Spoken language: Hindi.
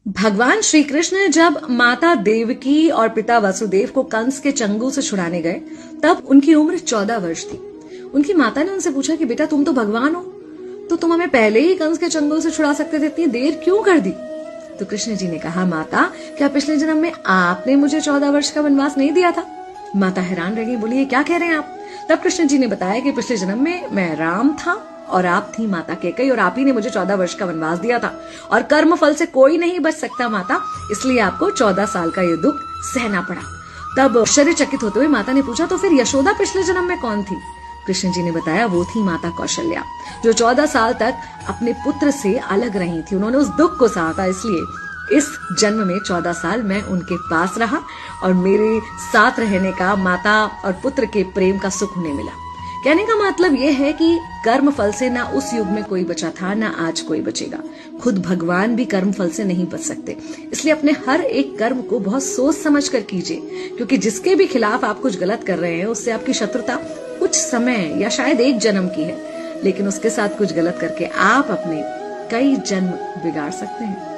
भगवान श्री कृष्ण जब माता देवकी और पिता वसुदेव को कंस के चंगुल से छुड़ाने गए तब उनकी उम्र 14 वर्ष थी। उनकी माता ने उनसे पूछा कि बेटा तुम तो भगवान हो, तो तुम हमें पहले ही कंस के चंगुल से छुड़ा सकते थे, इतनी देर क्यों कर दी? तो कृष्ण जी ने कहा, माता क्या पिछले जन्म में आपने मुझे 14 वर्ष का वनवास नहीं दिया था? माता हैरान रह गई, बोली ये क्या कह रहे हैं आप? तब कृष्ण जी ने बताया कि पिछले जन्म में मैं राम था और आप थी माता कैकेयी और आप ही ने मुझे 14 वर्ष का वनवास दिया था और कर्म फल से कोई नहीं बच सकता माता, इसलिए आपको 14 साल का ये दुख सहना पड़ा। तब आश्चर्यचकित होते हुए माता ने पूछा, तो फिर यशोदा पिछले जन्म में कौन थी? कृष्ण जी ने बताया, वो थी माता कौशल्या, जो 14 साल तक अपने पुत्र से अलग रही थी। उन्होंने उस दुख को सहा था, इसलिए इस जन्म में 14 साल मैं उनके पास रहा और मेरे साथ रहने का माता और पुत्र के प्रेम का सुख उन्हें मिला। कहने का मतलब यह है कि कर्म फल से ना उस युग में कोई बचा था, ना आज कोई बचेगा। खुद भगवान भी कर्म फल से नहीं बच सकते, इसलिए अपने हर एक कर्म को बहुत सोच समझ कर कीजिए, क्योंकि जिसके भी खिलाफ आप कुछ गलत कर रहे हैं उससे आपकी शत्रुता कुछ समय या शायद एक जन्म की है, लेकिन उसके साथ कुछ गलत करके आप अपने कई जन्म बिगाड़ सकते हैं।